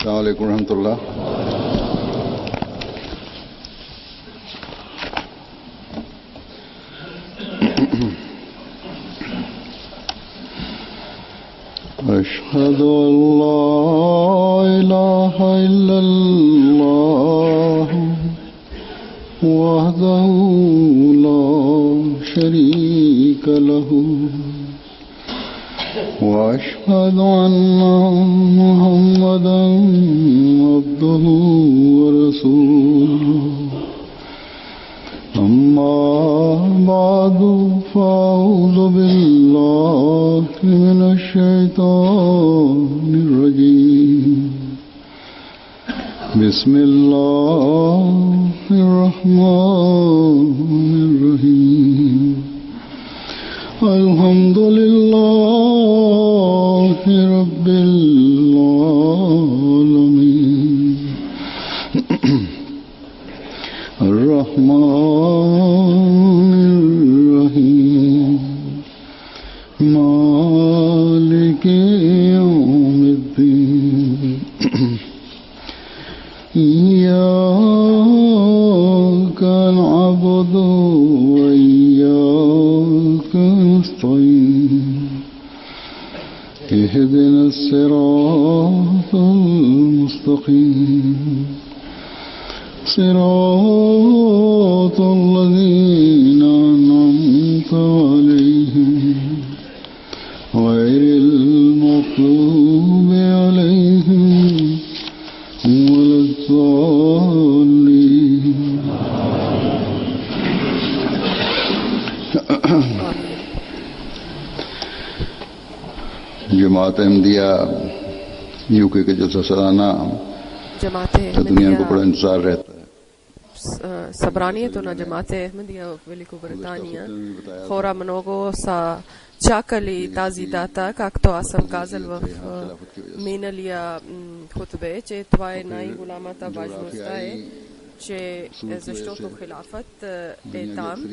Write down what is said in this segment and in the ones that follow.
अस्सलाम वालेकुम रहमतुल्लाह। अशहदु अल्ला इलाहा इल्लल्लाह वहदहु ला शरीक लहू وأشهد أن محمدا عبده ورسوله أما بعد فأعوذ بالله من الشيطان الرجيم بسم الله الرحمن الرحيم الحمد لله رب العالمين الرحمن الرحيم مالك يوم الدين إياك نعبد وإياك نستعين اهدنا الصراط المستقيم صراط الذين أنعمت عليهم غير المغضوب عليهم ولا الضالين जमात अहमदिया यूके के जलसा सालाना दुनिया को बड़ा इंतजार रहता है। Събранието на Джамат Ахмадия в Великобритания хора много са чакали тази дата, както аз съм казал в миналия хутбе, че това е най-голямата важността че защото хилафът е там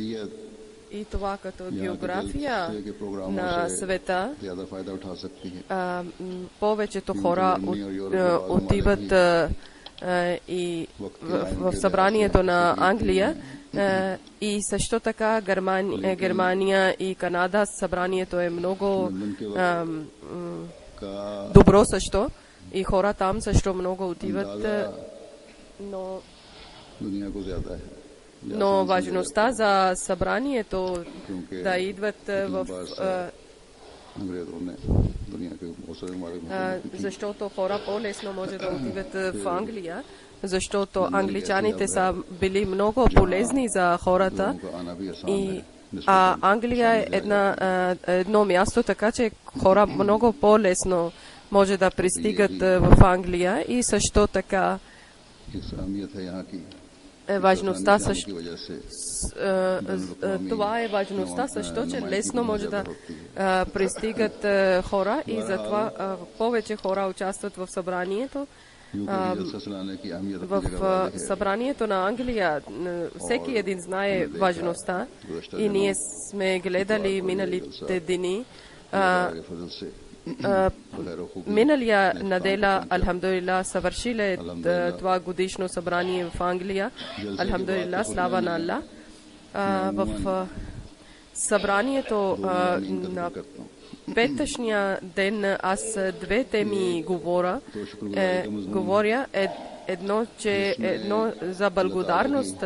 и това като география на света повечето хора отиват и в събранието на Англия и също така Германия и Канада събранието е много добро също и хора там също много отиват, но важността за събранието да идват в защото хора по-лесно може да отидат в Англия, защото англичаните са били много полезни за хората а Англия е едно място, така че хора много по-лесно може да пристигат в Англия и също така важността също. Това е важността също, че лесно може да пристигат хора и затова повече хора участват в събранието. В събранието на Англия всеки един знае важността и ние сме гледали миналите дни. Миналия неделя, алхамдулилlah, съвършили това годишно събрание в Англия. Алхамдулилlah, слава на Аллах. В събранието на петъчния ден аз две теми говоря. Едно за благодарност.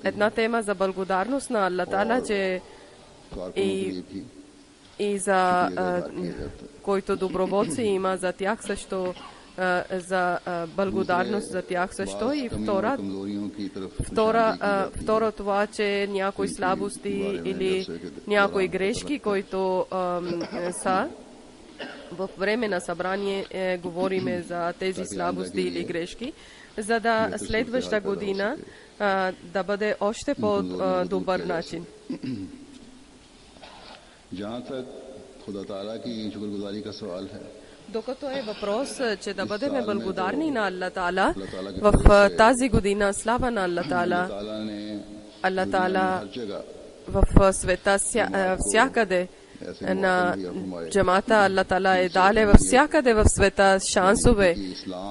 Една тема за благодарност на Аллах Таала, че и за който доброволци има за тях също, за благодарност за тях също. И второ това, че някои слабости или някои грешки, които са в време на събрание говориме за тези слабости или грешки, за да следваща година да бъде още по-добър начин. Докато е въпрос, че да бъдем благодарни на Аллах Таала в тази година, слава на Аллах Таала. Аллах Таала в света всякъде на джамата. Аллах Таала е дале във всякъде в света шансове,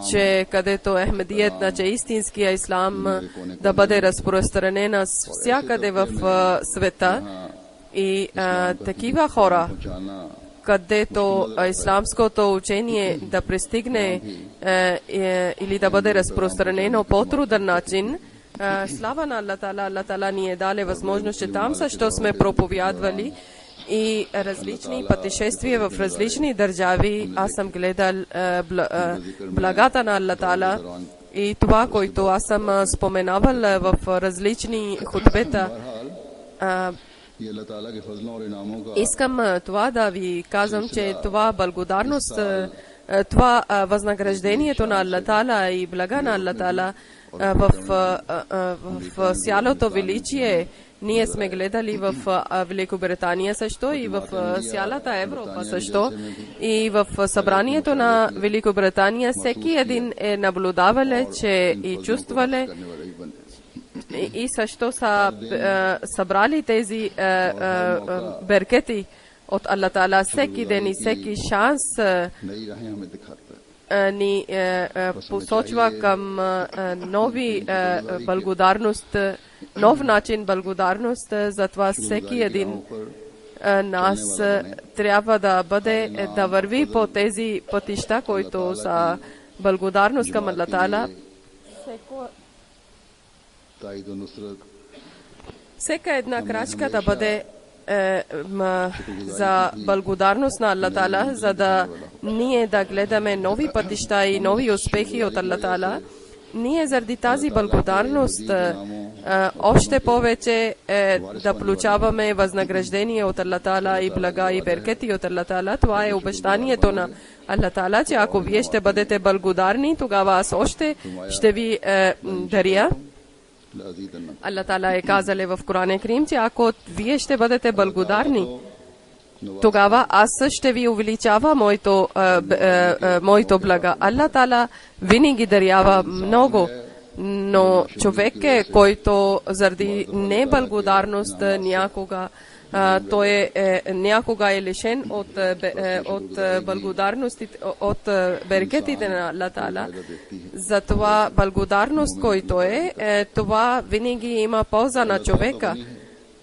че където Ахмедият, че истинския ислам да бъде разпространена всякъде в света и такива хора, където исламското учение да пристигне или да бъде разпространено по труден начин. Слава на Аллах Таала. Аллах Таала ни е даде възможност, че там също сме проповядвали и различни пътешествия в различни държави. Аз съм гледал благата на Аллах Таала и това, което аз съм споменавал в различни хутбета. Искам това да ви казвам, че това благодарност, това възнаграждението на Аллах Таала и блага на Аллах Таала в цялото величие. Ние сме гледали в Великобритания също и в цялата Европа също. И в събранието на Великобритания всеки един е наблюдавал, че и чувствал и също са събрали тези беркети от Аллах Таала всеки ден и всеки шанс ни посочва към нови благодарност, нов начин благодарност. Затова всеки един нас трябва да бъде, да върви по тези пътища, които са благодарност към Аллах Таала. Всека една крачка да бъде за благодарност на Аллах Таала, за да ние да гледаме нови пътища и нови успехи от Аллах Таала. Ние заради тази благодарност още повече да получаваме възнаграждение от Аллах Таала и блага и беркети от Аллах Таала. Това е обещанието на Аллах Таала, че ако вие ще бъдете благодарни, тогава аз още ще ви даря. Аллах Таала е казал в Коран Карим, че ако вие ще бъдете благодарни, тогава аз ще ви увеличава моето блага. Аллах Таала винаги дарява много, но човек е, който заради неблагодарност той някога е лишен от благодарностите, от берекетите на Аллах Таала. Затова благодарност, който това винаги има полза на човека.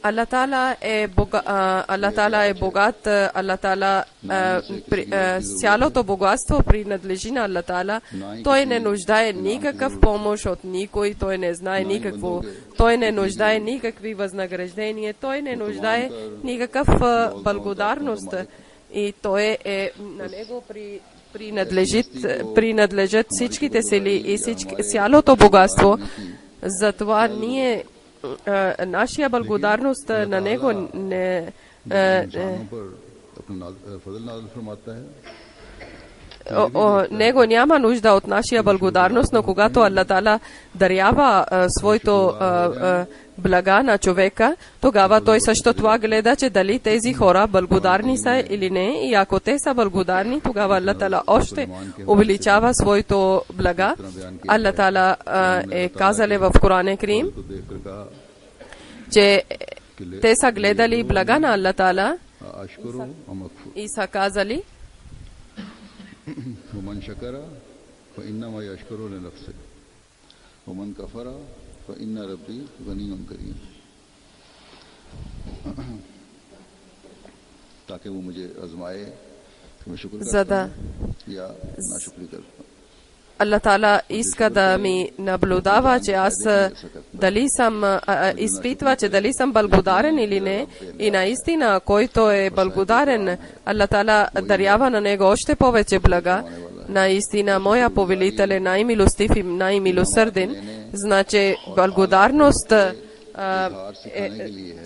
Аллах Таала е богат, Аллах Таала цялото богатство принадлежи на Аллах Таала. Той не нуждае никакъв помощ от никой, той не знае никакво, той не нуждае никакви възнаграждения, той не нуждае никакъв благодарност и той на него принадлежат всичките сили и цялото богатство. Затова ние нашия благодарност на него него няма нужда от нашия благодарност, но когато Аллах Таала дарява своето блага на човека, тогава той също това гледа, че дали тези хора благодарни са или не, и ако те са благодарни, тогава Аллах Таала още увеличава своето блага. Аллах Таала е казал в Коран Карим, че те са гледали блага на Аллах Таала и са казали, ومن شكر فإنما يشكر لنفسه ومن كفر فإن ربي غني كريم. ताकि वो मुझे आजमाए कि मैं शुक्र करता हूं या नाशुक्री करता हूं. Аллах Таала иска да ми наблюдава, че аз дали съм изпитва, че дали съм благодарен или не. И наистина, който е благодарен, Аллах Таала дарява на него още повече блага. Наистина, моя повелител е най-милостив и най-милосърден. Значи, благодарност,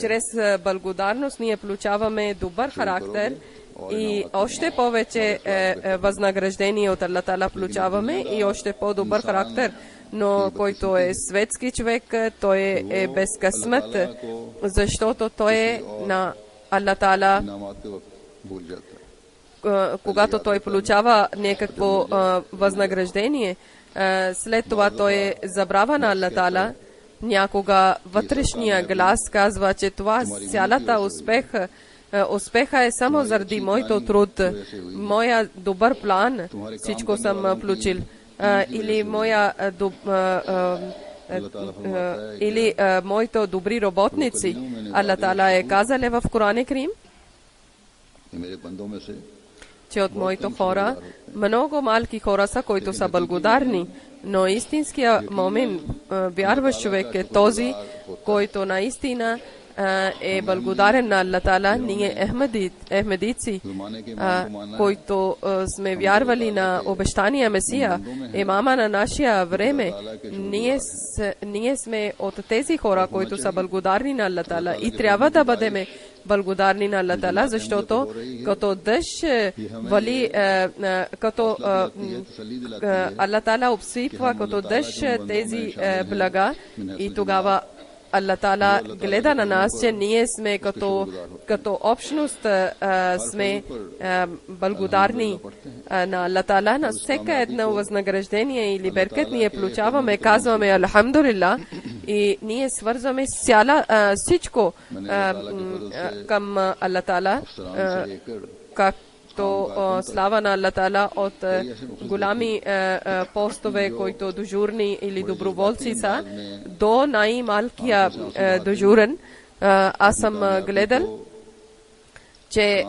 чрез благодарност ние получаваме добър характер и още повече възнаграждение от Аллах Таала получаваме и още по-добър характер. Но който е светски човек, той е без късмет, защото той е на Аллах Таала. Когато той получава някакво възнаграждение, след това той забравя на Аллах Таала. Някога вътрешния глас казва, че това цялата успех успеха е само заради моето труд, моя добър план, всичко съм включил, или или моите добри работници. Аллах Таала е казал в Коран Карим, че от моите хора много малки хора са, които са благодарни, но истинският момент, вярващ човек е този, който наистина е благодарен на Аллах Таала. Ние Ахмедици, които сме вярвали на обещания Месия, имама на нашия време, ние сме от тези хора, които са благодарни на Аллах Таала и трябва да бъдем благодарни на Аллах Таала, защото като дъжд вали, като Аллах Таала обсипва като дъжд тези блага и тогава Аллах Таала гледа на нас, че ние сме като общност сме благодарни на Аллах Таала. На всяка едно възнаграждение или беркет ние получаваме, казваме Алхамдулилlah и ние свързваме всичко към Аллах Таала, както слава на Аллах Таала от голями постове, които дежурни или доброволци са, до най-малкия дежурен. Аз съм гледал, че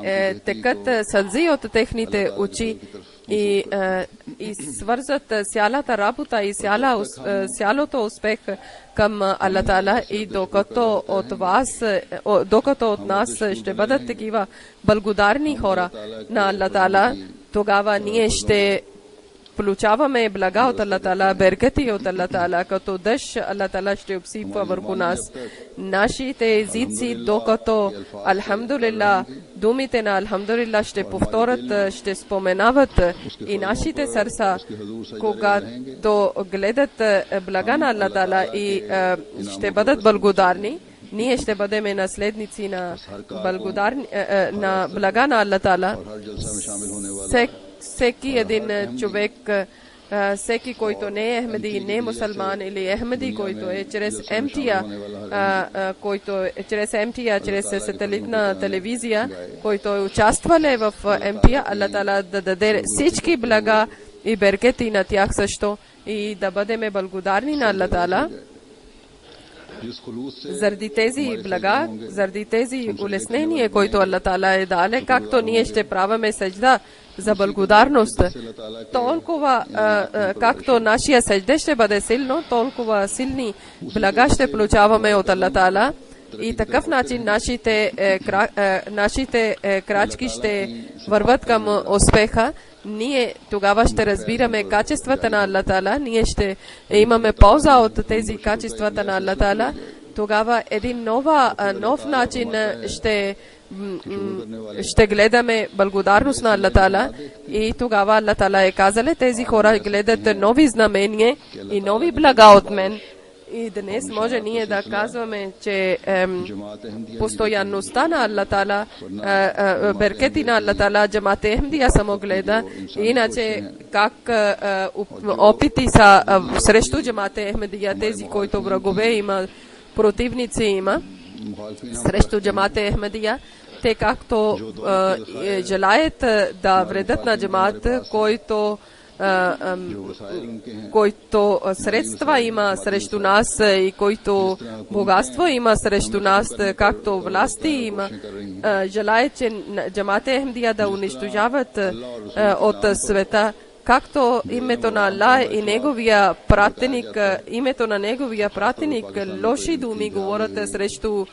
текат сълзи от техните очи и свързват цялата работа и цялото успех към Аллах Таала. И докато от нас ще бъдат такива благодарни хора на Аллах Таала, тогава ние ще получаваме блага от Аллах Таала, беркати от Аллах Таала, като дъжд Аллах Таала ще обсипва върху нас. Нашите езици, докато Алхамдулилlah, думите на Алхамдулилlah ще повторят, ще споменават, и нашите сърца, когато гледат блага на Аллах Таала и ще бъдат благодарни, ние ще бъдем наследници на блага на Аллах Таала. Всеки един човек, всеки, който не е Ахмеди, не е мусулман или Ахмеди, който е чрез МТА, чрез сателитна телевизия, който е участвал в МТА, Аллах Таала да даде всички блага и беркети на тях също и да бъдем благодарни на Аллах Таала. Заради тези блага, заради тези улеснения, които Аллах Таала е дал, както ние ще правиме саджда за благодарност, толкова както нашия саджда ще бъде силно, толкова силни блага ще получаваме от Аллах Таала. И такъв начин нашите крачки ще върват към успеха. Ние тогава ще разбираме качествата на Аллах Таала, ние ще имаме полза от тези качествата на Аллах Таала. Тогава един нов начин ще гледаме благодарност на Аллах Таала. И тогава Аллах Таала е казал, тези хора гледат нови знамения и нови блага от мен. И днес може ние да казваме, че постоянността на Аллах Таала, беркети на Аллах Таала, Джамат Ахмедия само гледа. Иначе как опити са срещу Джамат Ахмедия, тези, които врагове има, противници има срещу Джамат Ахмедия, те както желаят да вредят на Джамат, който средства има срещу нас и който богатство има срещу нас, както власти има, желаят, че Джамат Ахмедия да унищожават от света, както името на Аллах и неговия пратеник, лоши думи говорят срещу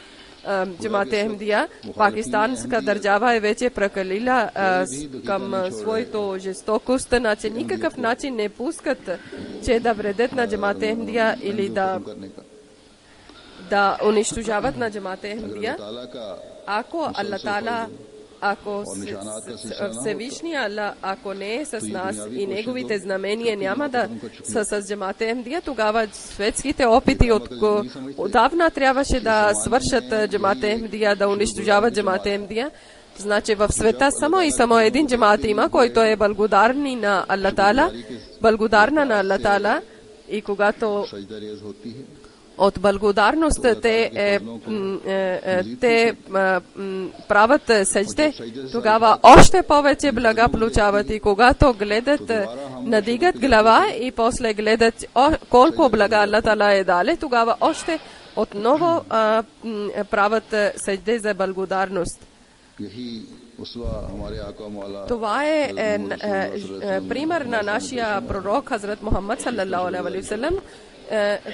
Джамат Ахмедия. Пакистанска държава е вече прекалила към своето жестокост, значи никакъв начин не пускат, че да вредят на Джамат Ахмедия или да унищожават на Джамат Ахмедия. Ако Аллах Таала, ако Всевишния Аллах, ако не е с нас и неговите знамения няма да са с Джамат Ахмедия, тогава светските опити отдавна трябваше да свършат Джамат Ахмедия, да унищожават Джамат Ахмедия. Значи в света само един джамат има, който е благодарни на Аллах Таала, благодарна на Аллах Таала. И когато от благодарност те правят сежде, тогава още повече блага получават и когато гледат, надигат глава и после гледат колко блага Аллах Таала е дале, тогава още отново правят сежде за благодарност. Това е пример на нашия пророк Хазрат Мухаммад саллалаху алейхи ва саллям,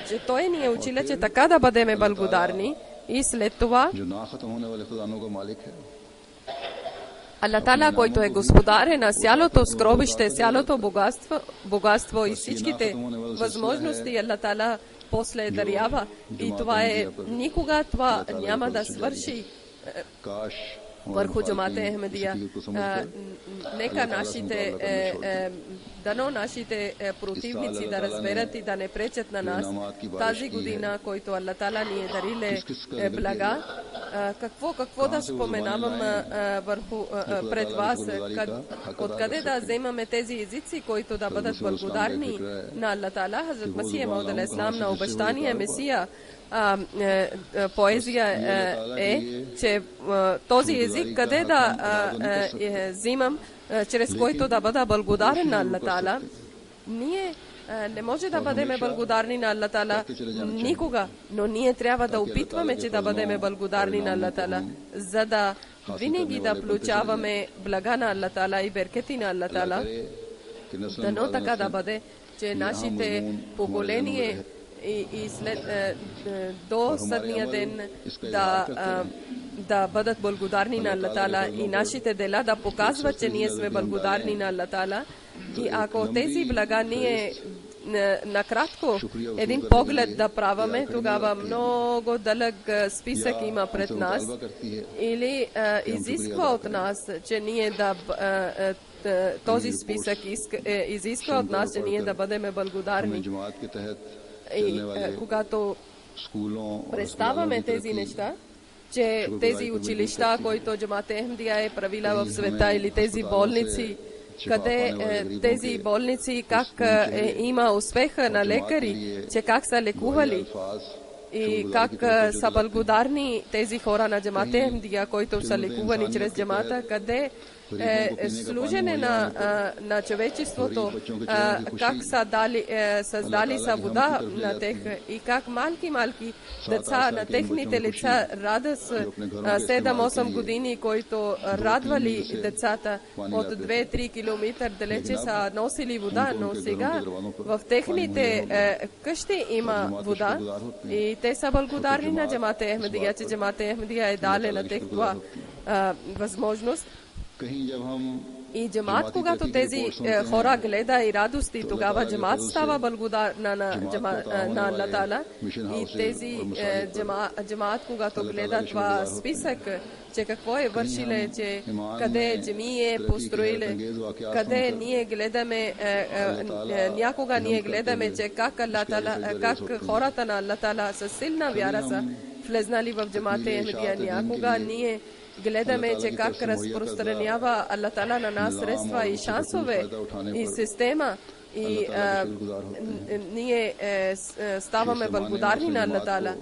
че той ни е учил, че така да бъдем благодарни и след това Аллах Таала, който е господар на цялото скробище, цялото богатство и всичките възможности, Аллах Таала после дарява. И това е, никога това няма да свърши върху джамат Ахмедия. Нека нашите противници да разберат и да не пречат на нас тази година, който Аллах Таала ни е дарил блага. Какво да споменавам пред вас? Откъде да вземаме тези езици, които да бъдат благодарни на Аллах Таала? Хазрат Масих Мауд алейхиссалам на обещания Месия поезия е, че този език къде да взимам, чрез който да бъда благодарен на Аллах Таала. Ние не може да бъдем благодарни на Аллах Таала никога, но ние трябва да опитваме, че да бъдем благодарни на Аллах Таала, за да винаги да получаваме блага на Аллах Таала и беркети на Аллах Таала. Дано така да бъде, че нашите поколения и след до съдния ден да бъдат благодарни на Аллах Таала и нашите дела да показват, че ние сме благодарни на Аллах Таала. И ако тези блага ние накратко един поглед да праваме, тогава много дълъг списък има пред нас или изисква от нас, че ние да този списък изисква от нас, че ние да бъдем благодарни. И когато представяме тези неща, че тези училища, които джамат Ахмедия е правила в света, или тези болници, къде тези болници, как има успеха на лекари, че как са лекували и как са благодарни тези хора на джамат Ахмедия, които са лекувани чрез джамата, къде служене на човечеството, как са създали са вода на тех и как малки деца на техните лица радост 7-8 години, които радвали децата от 2-3 километра далече са носили вода, но сега в техните къщи има вода и те са благодарни на джамат Ахмедия, че джамат Ахмедия е дали на тех това възможност. И джамат, когато тези хора гледа и радости, тогава джамат става благодарна на Аллах Таала. И тези джамат, когато гледа това списък, че какво е вършиле, че къде джами е построиле, къде ние гледаме, някога ние гледаме, че как хората на Аллах Таала със силна вяра са влезнали в джамат Ахмедия. Някога ние гледаме, че как разпространява Аллах Таала на нас средства и шансове и система. И ние ставаме благодарни на Аллах Таала,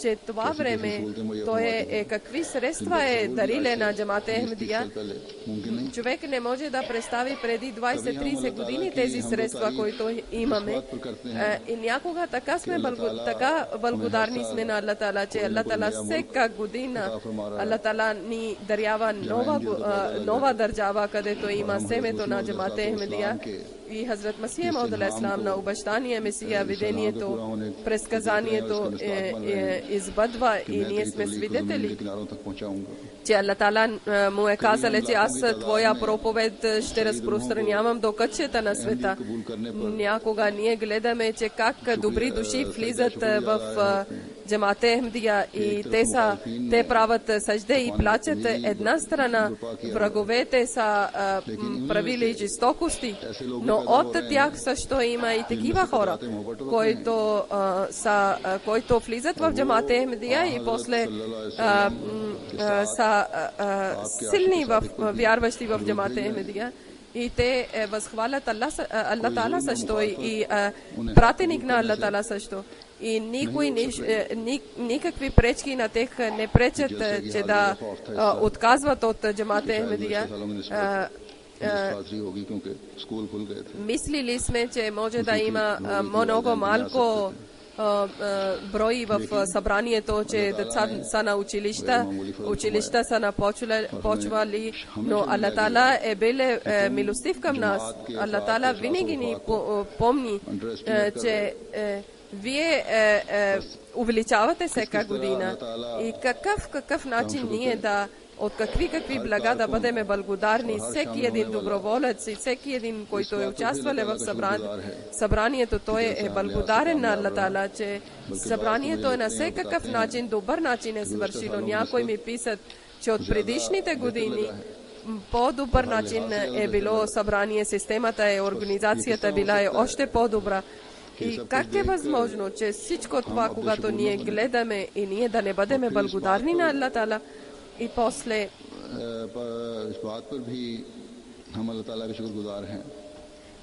че това време той какви средства е дариле на джамат Ахмедия. Човек не може да представи преди 20-30 години тези средства, които имаме. И някога така благодарни сме на Аллах Таала, че Аллах Таала всяка година Аллах Таала ни дарява нова държава, където има семето на джамат Ахмедия. И Хазрат Масих Мауд алейхиссалам на обещание Месия, видението, предсказанието избъдва и ние сме свидетели, че Аллах Таала му е казал, че аз твоя проповед ще разпространявам до кътчета на света. Някога ние гледаме, че как добри души влизат в джамат Ахмедия и те правят сажде и плачат. Една страна враговете са правили жестокости, но от тях също има и такива хора, които влизат в джамат Ахмедия и после са силни вярващи в джамат Ахмедия. И те възхвалят Аллах Таала също и пратеник на Аллах Таала също. и никакви пречки на тях не пречат, че да отказват от Джамат Ахмедия. Мислили сме, че може да има много малко брои в събранието, че деца са на училища са напочвали, но Аллах Таала е бил милостив към нас. Аллах Таала винаги ни помни, че вие увеличавате всяка година. И какъв начин ние да от какви блага да бъдем благодарни всеки един доброволец и всеки един, който е участвал в събранието, той е благодарен на Аллах Таала, че събранието е на всекакъв начин, добър начин е свършило. Някой ми писат, че от предишните години по-добър начин е било събрание, системата и организацията била е още по-добра. И как е възможно, че всичко това, когато ние гледаме и ние да не бъдем благодарни на Аллах Таала, и после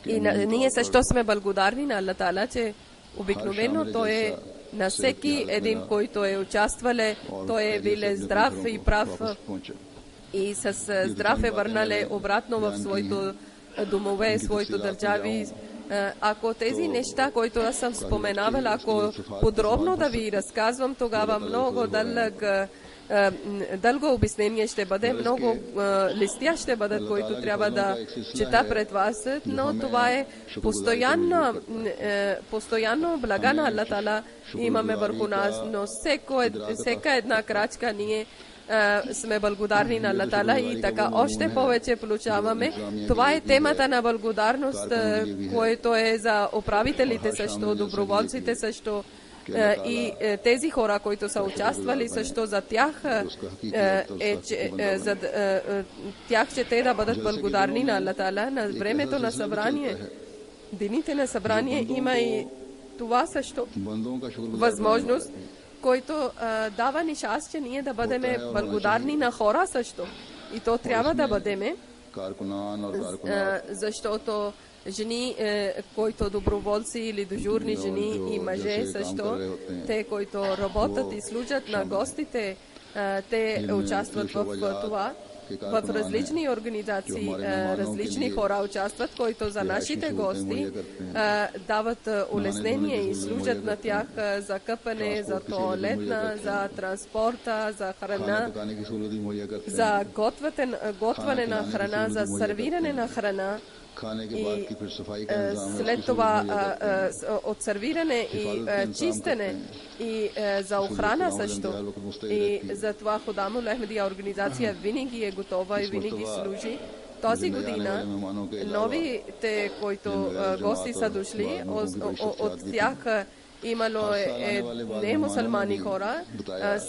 и ние също сме благодарни на Аллах Таала, че обикновено той е на всеки един, който е участвал, той е бил здрав и прав и с здрав е върнал обратно в своето домове, своето държави. Ако тези неща, които аз съм споменавала, ако подробно да ви разказвам, тогава много дълго обяснение ще бъде, много листия ще бъдат, които трябва да чета пред вас, но това е постоянно блага на Аллах Таала имаме върху нас, но всека една крачка ние сме благодарни на Аллах Таала и така още повече получаваме. Това е темата на благодарност, което е за управителите също, доброволците също и тези хора, които са участвали също за тях, че те да бъдат благодарни на Аллах Таала. На времето на събрание, дените на събрание има и това също възможност, който дава ни щастие ние да бъдем благодарни на хора също. И то трябва да бъдем, защото жени, които доброволци или дежурни жени и мъже също, те, които работят и служат на гостите, те участват в това. В различни организации, различни хора участват, които за нашите гости дават улеснение и служат на тях за къпане, за тоалетна, за транспорта, за храна, за готвяне на храна, за сервиране на храна. И след това от сервиране и чистене и за охрана също. И затова Ходамул Ахмедия организация винаги е готова и винаги служи. Тази година новите, които гости са дошли, от тях имало не мусулмани хора.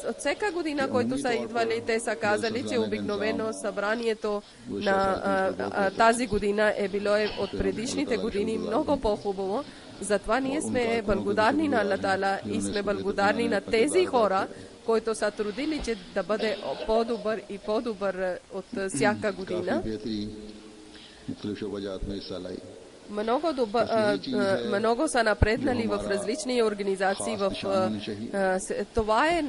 От всяка година, които са идвали, те са казали, че обикновено събранието на тази година е било от предишните години много по-хубаво. Затова ние сме благодарни на Аллах Таала и сме благодарни на тези хора, които са трудили, че да бъде по-добър и по-добър от всяка година. Много са напреднали в различни организации. Това е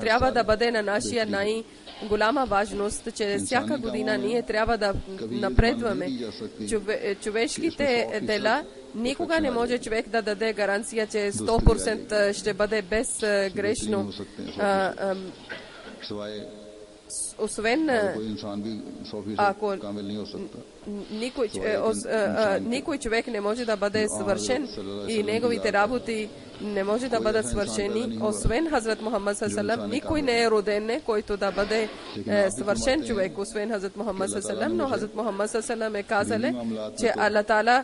трябва да бъде на нашия най-голяма важност, че всяка година ние трябва да напредваме. Човешките дела никога не може човек да даде гаранция, че 100% ще бъде безгрешно. Освен ако никой човек не може да бъде свършен и неговите работи не може да бъдат свършени, освен Хазрат Мухаммад саллаллаху, никой не е роден, който да бъде свършен човек, освен Хазрат Мухаммад саллаллаху, но Хазрат Мухаммад саллаллаху е казал, че Аллах Таала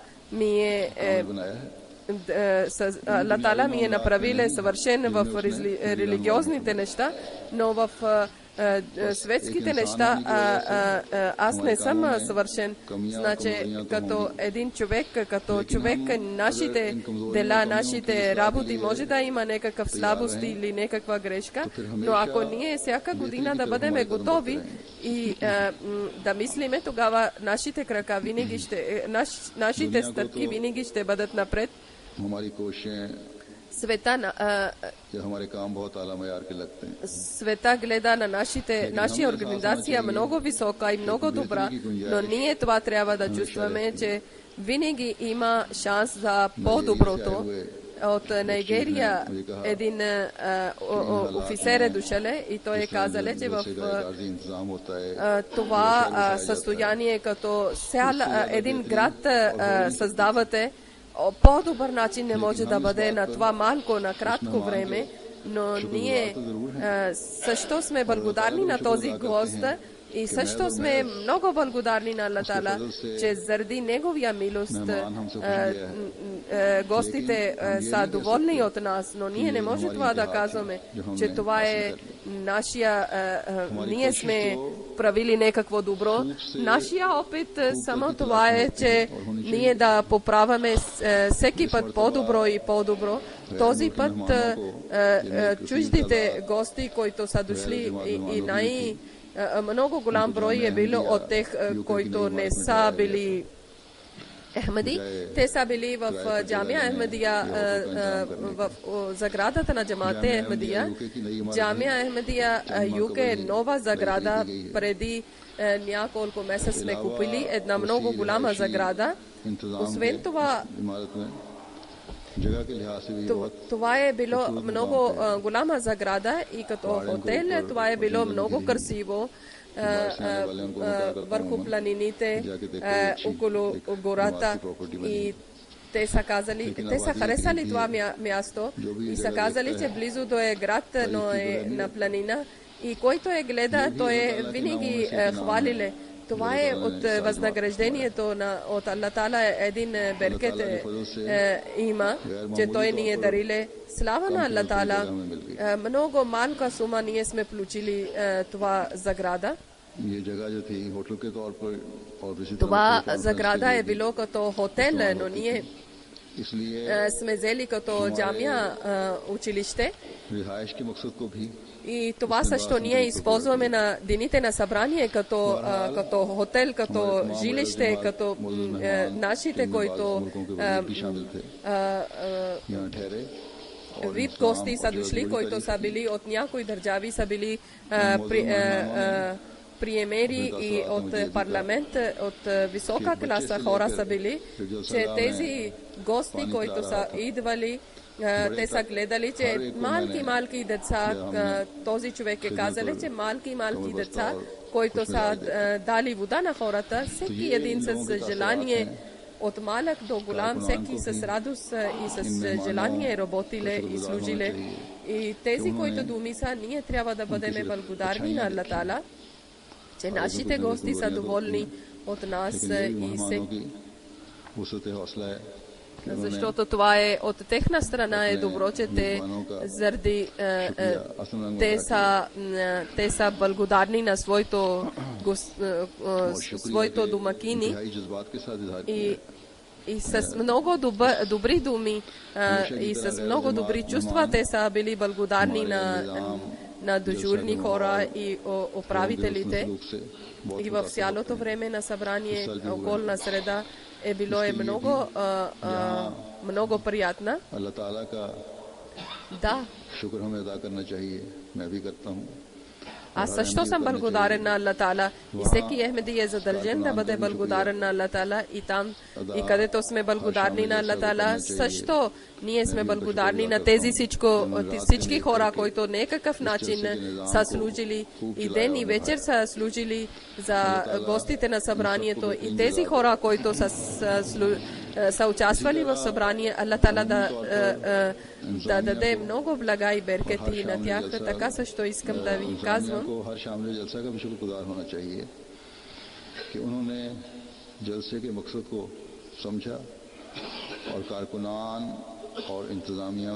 ми е направил съвършен в религиозните неща, но в светските неща аз не съм съвършен. Значи, като един човек, нашите дела, нашите работи може да има някакъв слабост или някаква грешка, но ако ние всяка година да бъдем готови и да мислиме, тогава нашите крака винаги нашите стъпки винаги ще бъдат напред. Sveta gleda na naša organizacija mnogo visoka i mnogo dobra, no nije това трябва да чувстваме, че винаги има шанс за по-доброто. От Нигерия един офицер е дошъл и той е казал, че в това състояние, като един град създавате, по-добър начин не може да бъде на това малко, на кратко време, но ние също сме благодарни на този гост и също сме много благодарни на Аллах Таала, че заради неговия милост гостите са доволни от нас, но ние не можем това да казваме, че това е нашия, ние сме правили някакво добро. Нашия опит само това е, че ние да поправяме всеки път по-добро и по-добро. Този път чуждите гости, които са дошли и много голям брой е било от тех, които не са били Ахмади. Те са били в Джамия Ахмадия, в заградата на Джамаате Ахмадия. Джамия Ахмадия юг е нова заграда. Преди няколко месеца сме купили една много голяма заграда. Освен това, това е било много голяма заграда и като хотел това е било много красиво. Върху планините, около гората, и те са харесали това място и са казали, че близо до е град, но е на планина, и който е гледа, той е винаги хвалиле. Това е от възнаграждението от Аллах Таала, един беркет има, че той ни е дариле. Слава на Аллах Таала, много малка сума ние сме получили това заграда. Това заграда е било като хотел, но ние сме взели като джамия училище. И това също ние използваме на дените на събрание като хотел, като жилище, като нашите, които вид гости са дошли, които са били от някои държави, са били приемери и от парламент, от висока класа хора са били, че тези гости, които са идвали, те са гледали, че малки деца, този човек е казали, че малки деца, които са дали вода на хората, всеки един с желание, от малък до голям, всеки с радост и с желание работиле и служиле. И тези, които думи са, ние трябва да бъдем благодарни на Аллах Таала, че нашите гости са доволни от нас и всеки. Защото това е от техна страна е добро, че те заради те са благодарни на своето домакини и с много добри думи и с много добри чувства те са били благодарни на дежурни хора и управителите. И в цялото време на събрание околна среда е било много приятна. Да. Аз също съм благодарен на Аллах Таала и всеки Ахмеди е задължен да бъде благодарен на Аллах Таала, и там, и където сме благодарни на Аллах Таала, също ние сме благодарни на тези всички хора, които някакъв начин са служили и ден и вечер са служили за гостите на събранието, и тези хора, които са участвали в събрание, Аллах Таала да даде много блага и беркети на тях. Така също искам да ви казвам, कि उन्होंने जलसे के मकसद को समझा और कारकुनान और इंतज़ामिया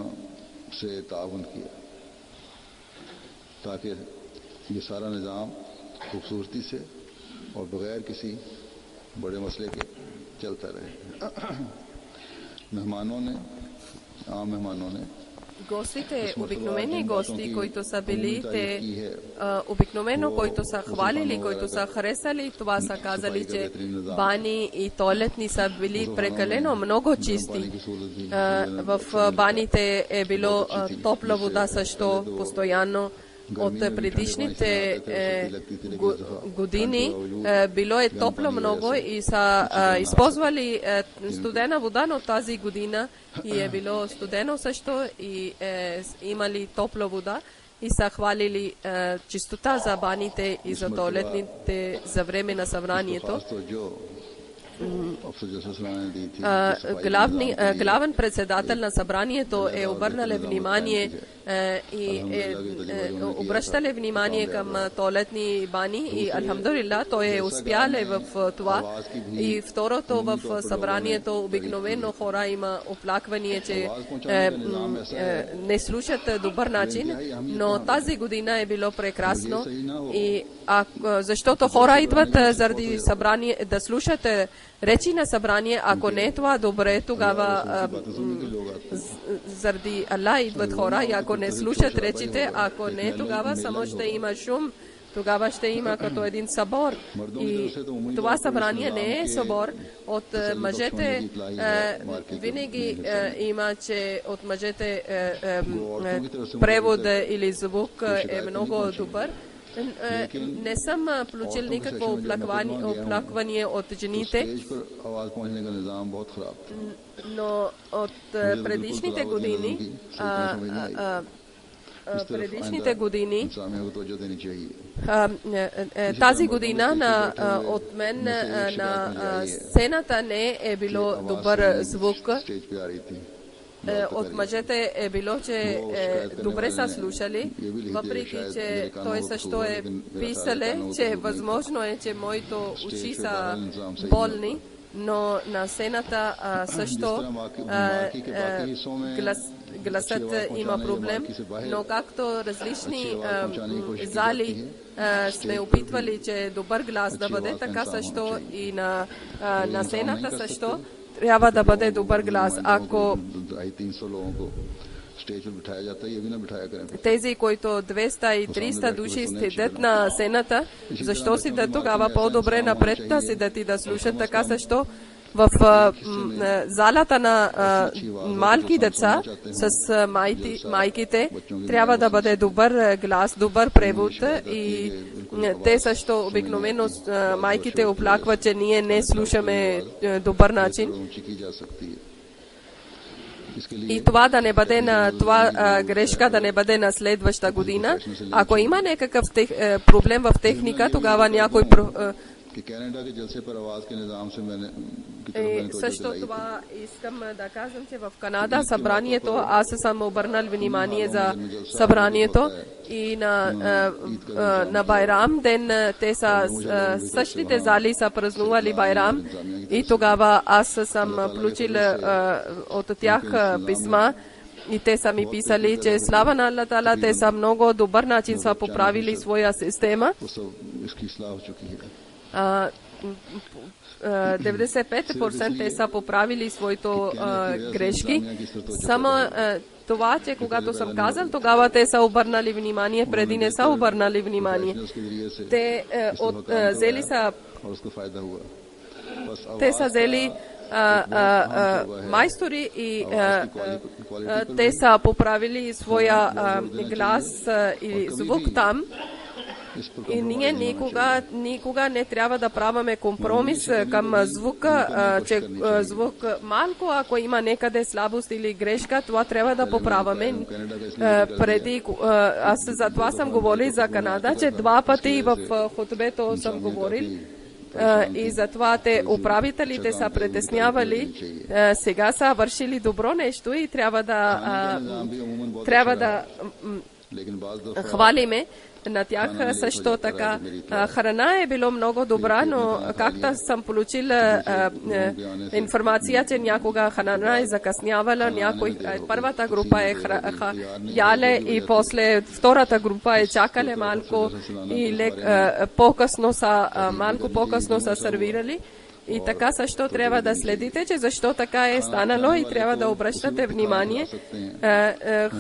से ताउन किया ताकि ये सारा निज़ाम खूबसूरती से और बग़ैर किसी बड़े मसले के चलता रहे। आम मेहमानों ने гостите, обикновени гости, които са били, те обикновено, които са хвалили, които са харесали, това са казали, че бани и тоалетни са били прекалено много чисти. В баните е било топла вода също постоянно. От предишните години било е топло много и са използвали студена вода, но тази година и е било студено също и имали топла вода и са хвалили чистота за баните и за тоалетните за време на събранието. Главен председател на събранието е обърнал внимание и обръщали внимание към тоалетни бани и алхамдулилlah той е успял в това. И второто, в събранието обикновено хора има оплакване, че не слушат добър начин, но тази година е било прекрасно и защото хора идват заради събрание да слушат речи на събрание, ако не е това добре, тогава заради Аллах идват хора и ако не слушат речите, ако не, тогава само ще има шум, тогава ще има като един събор. И това събрание не е събор. От мъжете винаги има, че от мъжете превод или звук е много добър. Не съм получил никакво оплакване от жените, но от предишните години тази година от мен на сцената не е било добър звук. От мъжете е било, че добре са слушали, въпреки че той също е писале, че възможно е, че моите уши са болни, но на сцената също гласът има проблем, но както различни зали сме опитвали, че е добър глас да бъде, така също и на сцената също трябва да бъде добър глас. Ако тези, които 200 и 300 души седят на сцената, защо седят тогава по-добре напред да седят и да слушат? Така също в залата на малки деца с майките трябва да бъде добър глас, добър превод и те също обикновено майките оплакват, че ние не слушаме добър начин. И това да не бъде на това грешка да не бъде на следваща година. Ако има някакъв проблем в техника, тогава някой също това искам да кажем, че в Канада събранието, аз съм обърнал внимание за събранието и на Байрам ден те са същите зали са празнували Байрам и тогава аз съм получил от тях писма и те са ми писали, че слава на Аллах Таала, те са много добър начин са поправили своя система. 95% те са поправили своите грешки. Само това, че когато съм казал, тогава те са обърнали внимание, преди не са обърнали внимание. Те са взели майстори и те са поправили своя глас и звук там. И ние никога не трябва да правим компромис към звука, че звук малко, ако има някъде слабост или грешка, това трябва да поправяме. Преди, аз за това съм говорил за Канада, че 2 пъти в хотбето съм говорил и затова те управителите са притеснявали, сега са вършили добро нещо и трябва да хвалиме на тях също така. Храна е било много добра, но както съм получила информация, че някога храна е закъснявала, първата група е яле и после втората група е чакале малко и малко по-късно са сервирали. И така също трябва да следите, че защо така е станало и трябва да обръщате внимание.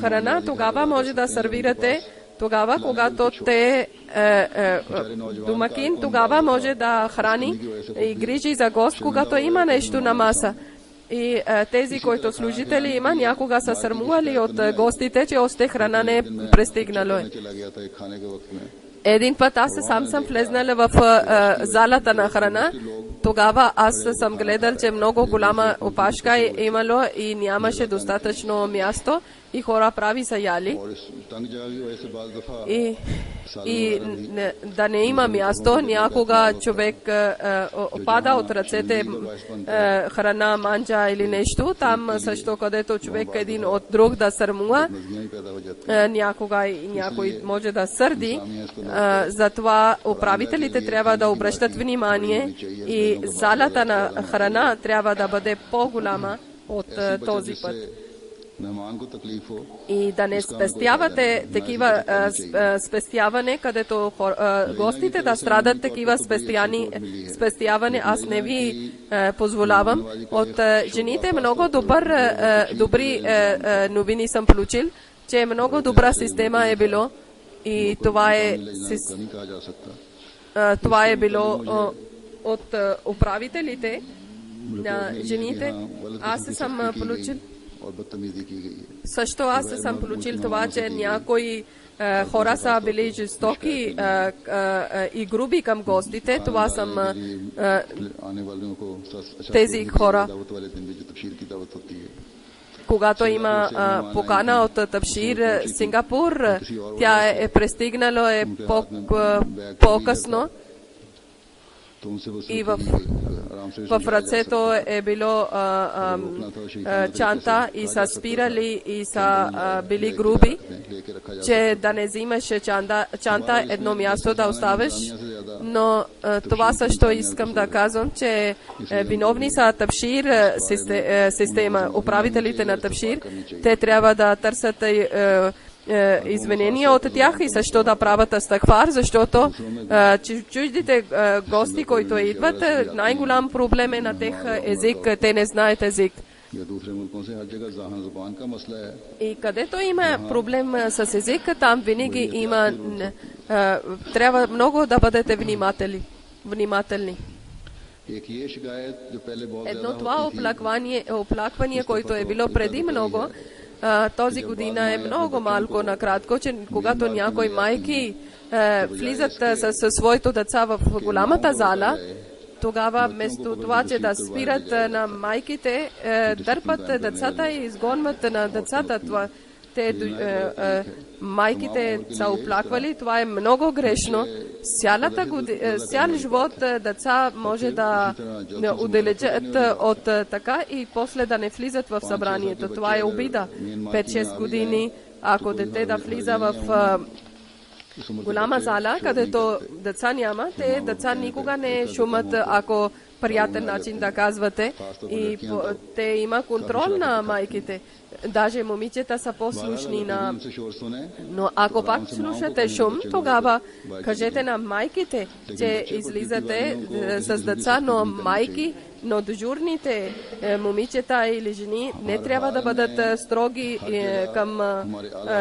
Храна тогава може да сервирате, тогава когато те домакин, тогава може да храни и грижи за гост, когато има нещо на маса. И тези, които служители има, някога са срамували от гостите, че още храна не е пристигнало. Един път аз сам съм влезнала в залата на храна. Тогава аз съм гледал, че много голяма опашка е имало и нямаше достатъчно място и хора прави са яли. И да не има място, някога човек пада от ръцете храна, манджа или нещо, там също където човек един от друг да сърмува, някога и някой може да сърди, затова управителите трябва да обръщат внимание и залата на храна трябва да бъде по-голяма от този път. И да не спестявате такива спестяване, където гостите да страдат такива спестяване, аз не ви позволявам. От жените много добри новини съм получил, че много добра система е било и това е било от управителите на жените. Аз съм получил също аз съм получил това, че някои хора са били жестоки и груби към гостите. Това съм тези хора. Когато има покана от Табшир, Сингапур, тя е пристигнала по-късно. И в ръцето е било чанта и са спирали и са били груби, че да не взимаш чанта едно място да оставиш. Но това също искам да казвам, че виновни са Табшир система, управителите на Табшир. Те трябва да търсят извинения от тях и също да правят астагфар, защото чуждите гости, които идват, най-голям проблем е на тех език, те не знаят език. И където има проблем с език, там винаги има, трябва много да бъдете внимателни. Едно това оплакване, което е било преди много, този година е много малко накратко, че когато някои майки влизат със своето деца в голямата зала, тогава вместо това, че да спират на майките, дърпат децата и изгонват на децата. Майките са оплаквали, това е много грешно. Цял живот деца може да отдалечат от така и после да не влизат в събранието. Това е обида. 5-6 години, ако дете да влиза в голяма зала, където деца няма, те деца никога не шумат, ако приятен начин да казвате. И те има контрол на майките. Даже момичета са по-слушни на... Но ако пак слушате шум, тогава кажете на майките, че излизате с деца, но дежурните момичета или жени не трябва да бъдат строги към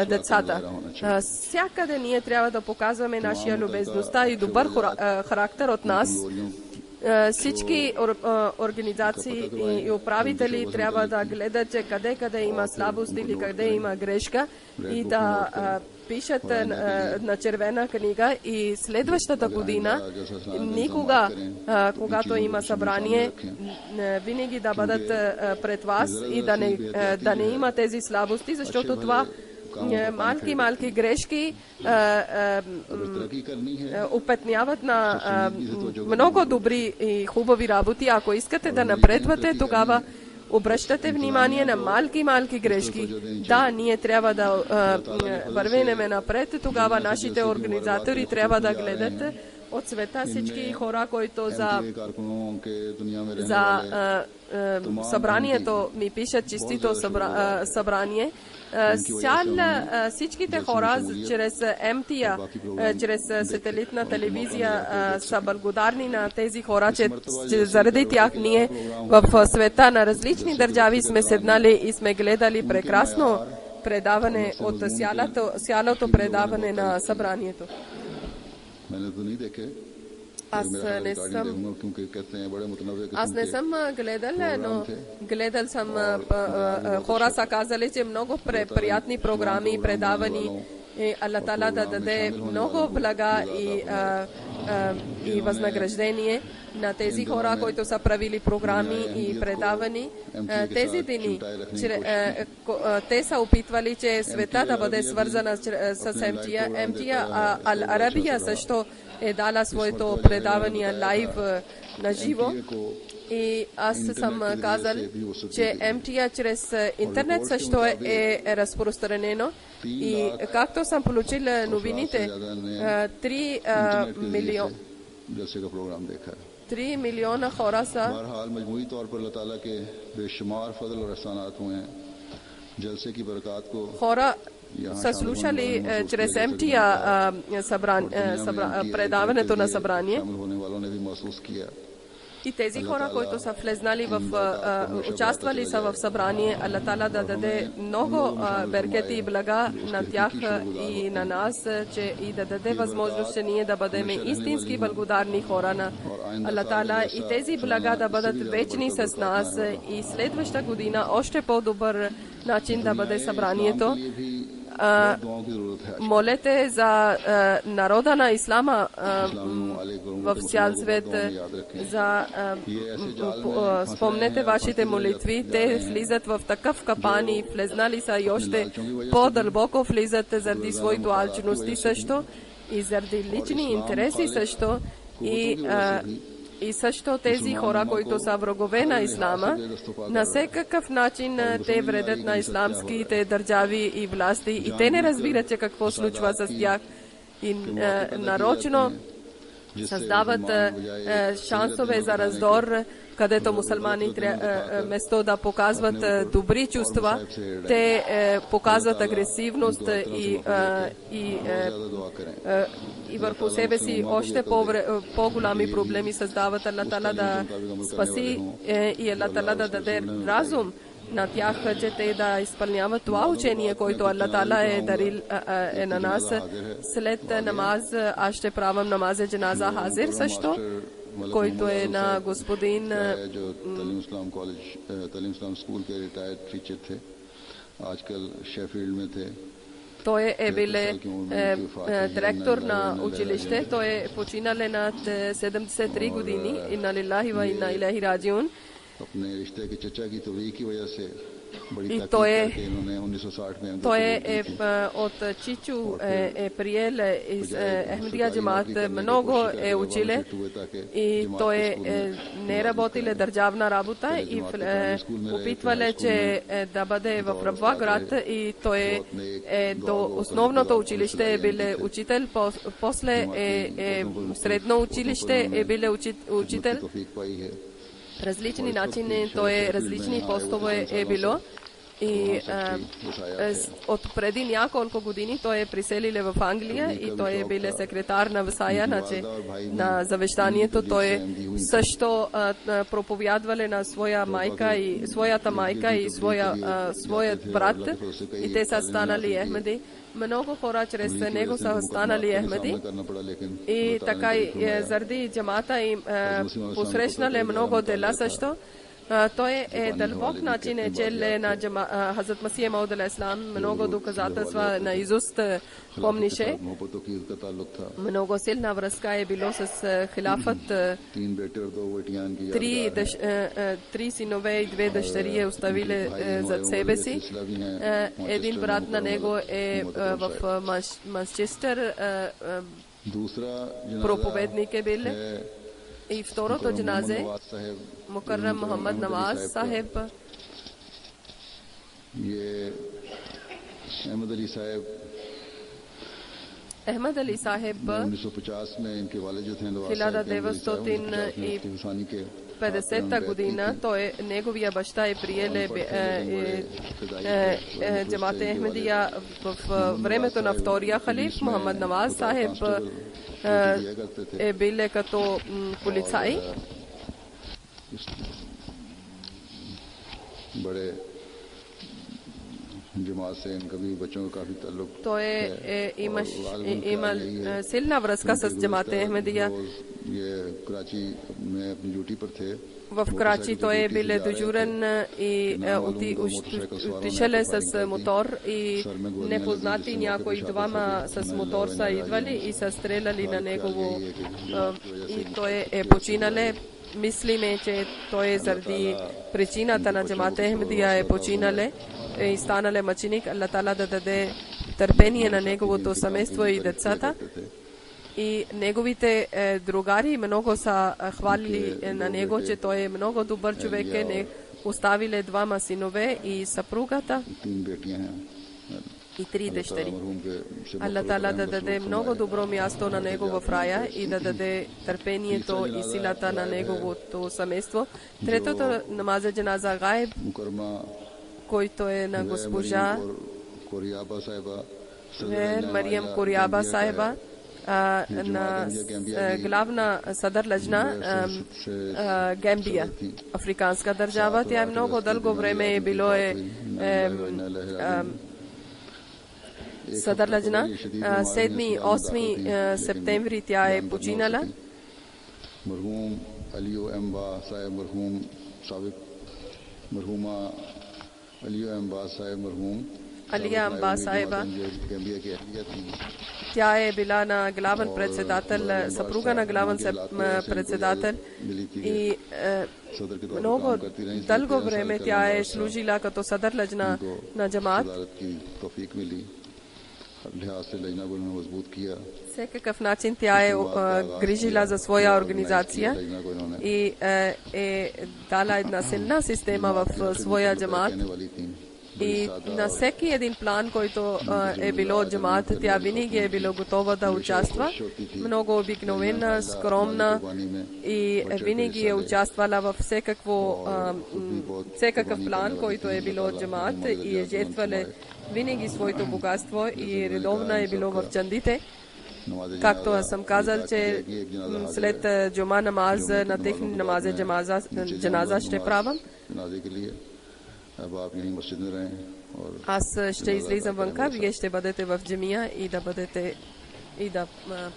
децата. Всякъде ние трябва да показваме нашия любезността и добър характер от нас. Всички организации и управители трябва да гледат, че къде има слабост или къде има грешка и да пишат на червена книга и следващата година никога, когато има събрание, винаги да бъдат пред вас и да не има тези слабости, защото това малки грешки опетняват на много добри и хубави работи. Ако искате да напредвате, тогава обръщате внимание на малки грешки. Да, ние трябва да вървим напред, тогава нашите организатори трябва да гледат от света всички хора, които за събранието ми пишат честито събрание. Всичките хора чрез МТА, чрез сателитна телевизия са благодарни на тези хора, че заради тях ние в света на различни държави сме седнали и сме гледали прекрасно предаване от цялото предаване на събранието. Аз не съм гледал, но гледал съм хора са казали, че много приятни програми и предавани. Аллах Таала да даде много блага и възнаграждение на тези хора, които са правили програми и предавани. Тези дни те са опитвали, че света да бъде свързана с МТА. МТА Ал-Арабия също е дала своето предаване лайв на живо. И аз съм казал, че МТА чрез интернет също е разпространено. И както съм получил новините, 3 милиона хора са хора са слушали чрез МТА предаването на събрание. И тези хора, които са влезнали участвали са в събрание, Аллах Таала да даде много беркети и блага на тях и на нас, че и да даде възможност, че ние да бъдем истински благодарни хора на Аллах Таала и тези блага да бъдат вечни с нас и следваща година още по-добър начин да бъде събранието. Молете за народа на Ислама в цял свет, спомнете вашите молитви, те влизат в такъв капан и влезнали са и още по-дълбоко влизат заради своите алчности също и заради лични интереси също и също тези хора, които са врагове на Ислама, на всекакъв начин те вредят на исламските държави и власти и те не разбират, че какво случва с тях и нарочно създават шансове за раздор, където мусулманите вместо да показват добри чувства, те показват агресивност и върху себе си още по-голями проблеми създават. Аллах Таала да спаси и Аллах Таала да даде разум на тях, че те да изпълняват това учение, което Аллах Таала е дарил на нас. След намаз аз ще правам намаз джаназа хазир също, който е на господин Talim Islam School के retired teacher थे, आजकल शेफील्ड में थे. Той е бил директор на училище. Той е починал над 73 години. Инна лилахи ва инна илайхи раджиун. И той е от Чичу е приел из Ахмедия джамаат, много е училе и той не работил държавна работа и опитвале, че да бъде в Рабваград и той до основното училище е бил учител, после средно училище е бил учител. Различни начини, той е различни постове е било и от преди няколко години той е приселил в Англия и той е бил секретар на Васая на завещанието. Той също проповядвали на своята майка и своят брат и те са станали Ахмеди. Много хора чрез него са станали Ахмеди и така и заради джамата им посрещнали много дела също. Той е дълбок начин е чел на Хазрат Масия Мауд алейхиссалам, много доказателства на изуст помнише. Много силна връзка е било с хилафът. 3 синове и 2 дъщери оставили зад себе си. Един брат на него е в Манчестър, проповедник е бил. И второто джаназе Мукаррам Мохаммад Наваз Сахеб. Ahmad Ali Sahib 1950 में इनके वालिद जो थे 1950 godina, to je negovija bašta je prijele Jamaat Ahmadiyya v vremето на втория халиф Мохаммад Наваз Сахиб bile като полицаи. बड़े जमात से इनका भी बच्चों का काफी ताल्लुक तो има силна връзка с Jamaat Ahmadiyya. ये कराची में अपनी ड्यूटी पर थे. В Крачи той е бил дежурен и отишъл е с мотор и непознати някои двама с мотор са идвали и са стреляли на негово и той е починале. Мислиме, че той е заради причината на Jamaat Ahmadiyya е починале и станале мъченик. Аллах Таала да даде търпение на неговото семейство и децата. И неговите другари много са хвалили на него, че той е много добър човек, не оставиле двама синове и съпругата и 3 дъщери. Аллах Таала да даде много добро място на него в рая и да даде търпението и силата на неговото семейство. Третото намаза джаназа гайб, който е на госпожа Мариям Куряба Сайба, на главна Садар Лъжна Гамбия, африканска държава. Тя е много дълго време е било Садар Лъжна. 7-8 септември тя е починала. Алия Амба Сайба. Тя е била на главен председател, съпруга на главен председател и много дълго време тя е служила като Садар Лъжна на Джамаат. Всекакъв начин тя е грижила за своя организация и е дала една силна система в своя Джамаат. И на всеки един план, който е било Джамаат, тя винаги е било готова да участва. Много обикновена, скромна и винаги е участвала в всекакъв план, който е било Джамаат и е жертвала винаги своето богатство и редовна е било в чандите. Както аз съм казал, че след джума намаз на техни намази джаназа ще правам. Аз ще излизам вънка, вие ще бъдете в джамия и да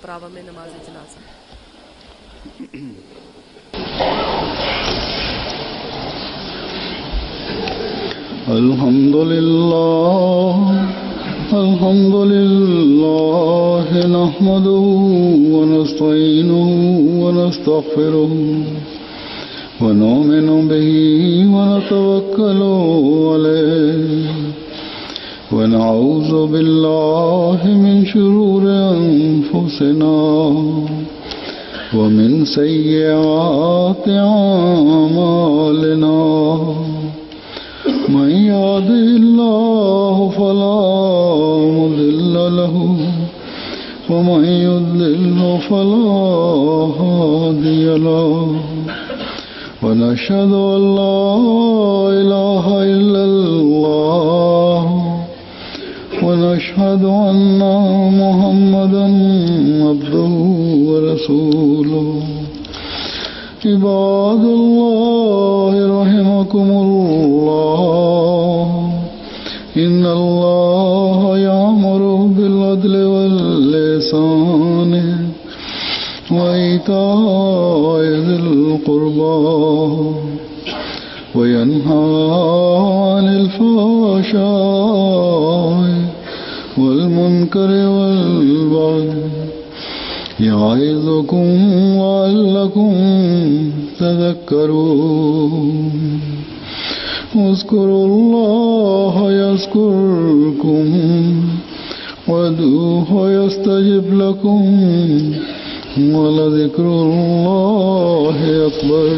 праваме намази джаназа. Alhamdulillah nahmaduhu wa nasta'inuhu wa nastaghfiruh ونؤمن به ونتوكل عليه ونعوذ بالله من شرور أنفسنا ومن سيئات أعمالنا من يهده الله فلا مضل له ومن يضلل فلا هادي له ونشهد أن لا إله إلا الله ونشهد أن محمدا عبده ورسوله عباد الله رحمكم الله إن الله يأمر بالعدل والإحسان وإيتاء ذي القربى وينهى عن الفحشاء والمنكر والبغي يعظكم لعلكم تذكرون اذكروا الله يذكركم وادعوه يستجب لكم ولذكر الله أكبر.